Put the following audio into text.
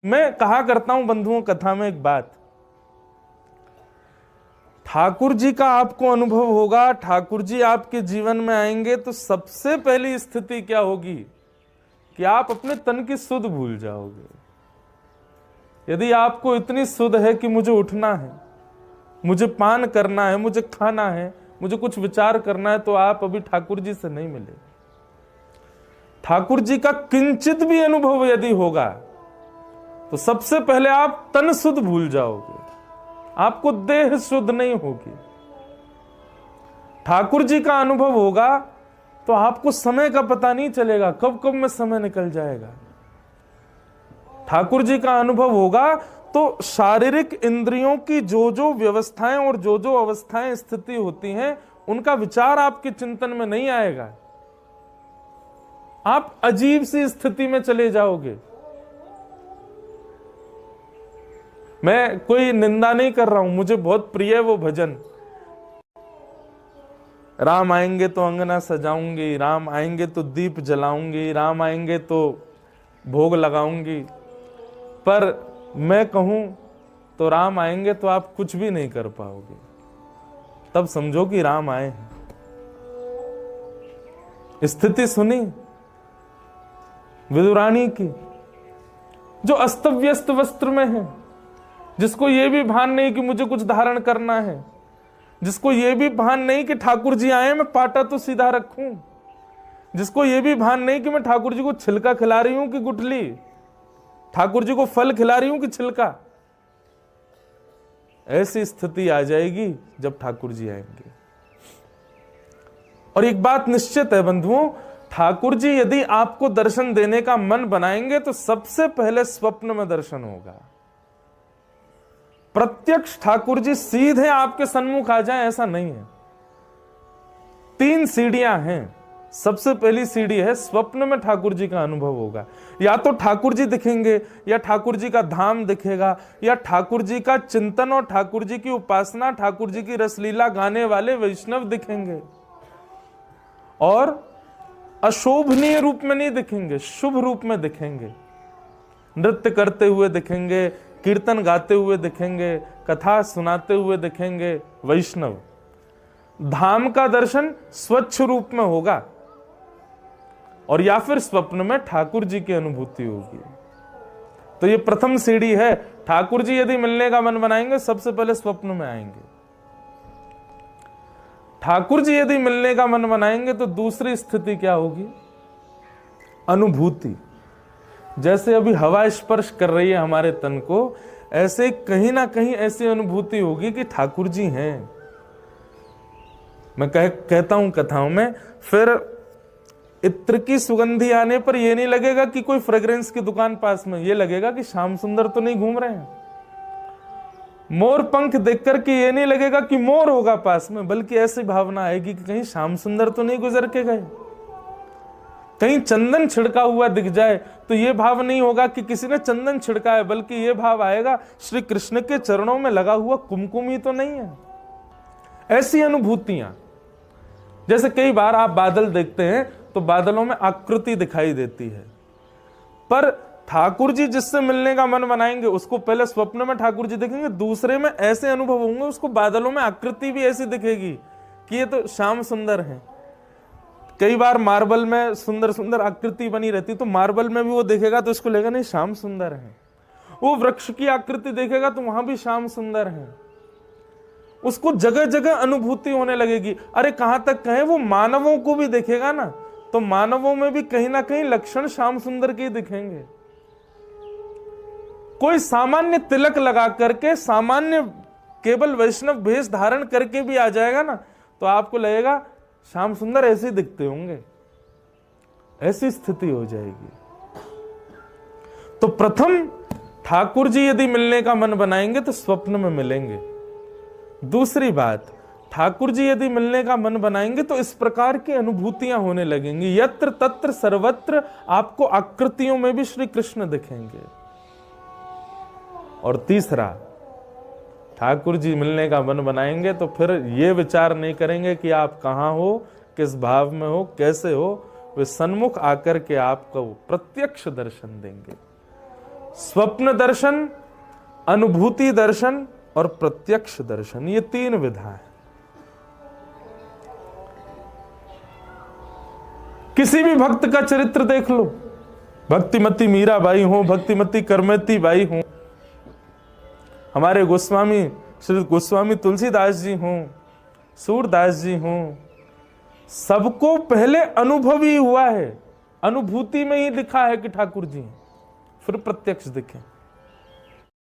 मैं कहा करता हूं बंधुओं कथा में एक बात, ठाकुर जी का आपको अनुभव होगा, ठाकुर जी आपके जीवन में आएंगे तो सबसे पहली स्थिति क्या होगी कि आप अपने तन की सुध भूल जाओगे। यदि आपको इतनी सुध है कि मुझे उठना है, मुझे पान करना है, मुझे खाना है, मुझे कुछ विचार करना है, तो आप अभी ठाकुर जी से नहीं मिले। ठाकुर जी का किंचित भी अनुभव यदि होगा तो सबसे पहले आप तन शुद्ध भूल जाओगे, आपको देह शुद्ध नहीं होगी। ठाकुर जी का अनुभव होगा तो आपको समय का पता नहीं चलेगा, कब कब में समय निकल जाएगा। ठाकुर जी का अनुभव होगा तो शारीरिक इंद्रियों की जो जो व्यवस्थाएं और जो जो अवस्थाएं स्थिति होती हैं, उनका विचार आपके चिंतन में नहीं आएगा। आप अजीब सी स्थिति में चले जाओगे। मैं कोई निंदा नहीं कर रहा हूं, मुझे बहुत प्रिय है वो भजन, राम आएंगे तो अंगना सजाऊंगी, राम आएंगे तो दीप जलाऊंगी, राम आएंगे तो भोग लगाऊंगी। पर मैं कहूं तो राम आएंगे तो आप कुछ भी नहीं कर पाओगे, तब समझो कि राम आए हैं। स्थिति सुनी विदुरानी की, जो अस्त व्यस्त वस्त्र में है, जिसको यह भी भान नहीं कि मुझे कुछ धारण करना है, जिसको यह भी भान नहीं कि ठाकुर जी आए मैं पाटा तो सीधा रखूं, जिसको यह भी भान नहीं कि मैं ठाकुर जी को छिलका खिला रही हूं कि गुठली, ठाकुर जी को फल खिला रही हूं कि छिलका। ऐसी स्थिति आ जाएगी जब ठाकुर जी आएंगे। और एक बात निश्चित है बंधुओं, ठाकुर जी यदि आपको दर्शन देने का मन बनाएंगे तो सबसे पहले स्वप्न में दर्शन होगा। प्रत्यक्ष ठाकुर जी सीधे आपके सन्मुख आ जाएं ऐसा नहीं है। 3 सीढ़ियां हैं। सबसे पहली सीढ़ी है स्वप्न में ठाकुर जी का अनुभव होगा। या तो ठाकुर जी दिखेंगे, या ठाकुर जी का धाम दिखेगा, या ठाकुर जी का चिंतन और ठाकुर जी की उपासना, ठाकुर जी की रसलीला गाने वाले वैष्णव दिखेंगे। और अशोभनीय रूप में नहीं दिखेंगे, शुभ रूप में दिखेंगे। नृत्य करते हुए दिखेंगे, कीर्तन गाते हुए दिखेंगे, कथा सुनाते हुए दिखेंगे वैष्णव। धाम का दर्शन स्वच्छ रूप में होगा, और या फिर स्वप्न में ठाकुर जी की अनुभूति होगी। तो ये प्रथम सीढ़ी है। ठाकुर जी यदि मिलने का मन बनाएंगे सबसे पहले स्वप्न में आएंगे। ठाकुर जी यदि मिलने का मन बनाएंगे तो दूसरी स्थिति क्या होगी? अनुभूति। जैसे अभी हवा स्पर्श कर रही है हमारे तन को, ऐसे कहीं ना कहीं ऐसी अनुभूति होगी कि ठाकुर जी हैं। मैं कहता हूं कथाओं में, फिर इत्र की सुगंधी आने पर यह नहीं लगेगा कि कोई फ्रेग्रेंस की दुकान पास में, यह लगेगा कि श्याम सुंदर तो नहीं घूम रहे हैं। मोर पंख देखकर के ये नहीं लगेगा कि मोर होगा पास में, बल्कि ऐसी भावना आएगी कि कहीं श्याम सुंदर तो नहीं गुजर के गए। कहीं चंदन छिड़का हुआ दिख जाए तो यह भाव नहीं होगा कि किसी ने चंदन छिड़का है, बल्कि यह भाव आएगा श्री कृष्ण के चरणों में लगा हुआ कुमकुम ही तो नहीं है। ऐसी अनुभूतियां, जैसे कई बार आप बादल देखते हैं तो बादलों में आकृति दिखाई देती है, पर ठाकुर जी जिससे मिलने का मन बनाएंगे उसको पहले स्वप्न में ठाकुर जी दिखेंगे, दूसरे में ऐसे अनुभव होंगे उसको बादलों में आकृति भी ऐसी दिखेगी कि ये तो श्याम सुंदर है। कई बार मार्बल में सुंदर सुंदर आकृति बनी रहती, तो मार्बल में भी वो देखेगा तो इसको लगेगा नहीं श्याम सुंदर है। वो वृक्ष की आकृति देखेगा तो वहां भी श्याम सुंदर है। उसको जगह जगह अनुभूति होने लगेगी। अरे कहां तक कहें, वो मानवों को भी देखेगा ना तो मानवों में भी कहीं ना कहीं लक्षण श्याम सुंदर के दिखेंगे। कोई सामान्य तिलक लगा करके, सामान्य केवल वैष्णव भेष धारण करके भी आ जाएगा ना तो आपको लगेगा श्याम सुंदर ऐसे दिखते होंगे। ऐसी स्थिति हो जाएगी। तो प्रथम ठाकुर जी यदि मिलने का मन बनाएंगे तो स्वप्न में मिलेंगे। दूसरी बात, ठाकुर जी यदि मिलने का मन बनाएंगे तो इस प्रकार की अनुभूतियां होने लगेंगी, यत्र तत्र सर्वत्र आपको आकृतियों में भी श्री कृष्ण दिखेंगे। और तीसरा, ठाकुर जी मिलने का मन बनाएंगे तो फिर ये विचार नहीं करेंगे कि आप कहां हो, किस भाव में हो, कैसे हो। वे सन्मुख आकर के आपको प्रत्यक्ष दर्शन देंगे। स्वप्न दर्शन, अनुभूति दर्शन और प्रत्यक्ष दर्शन, ये 3 विधा है। किसी भी भक्त का चरित्र देख लो, भक्तिमती मीराबाई हो, भक्तिमती करमती बाई हो, हमारे गोस्वामी श्री गोस्वामी तुलसीदास जी हों, सूरदास जी हों, सबको पहले अनुभव ही हुआ है, अनुभूति में ही दिखा है कि ठाकुर जी हैं, फिर प्रत्यक्ष दिखे।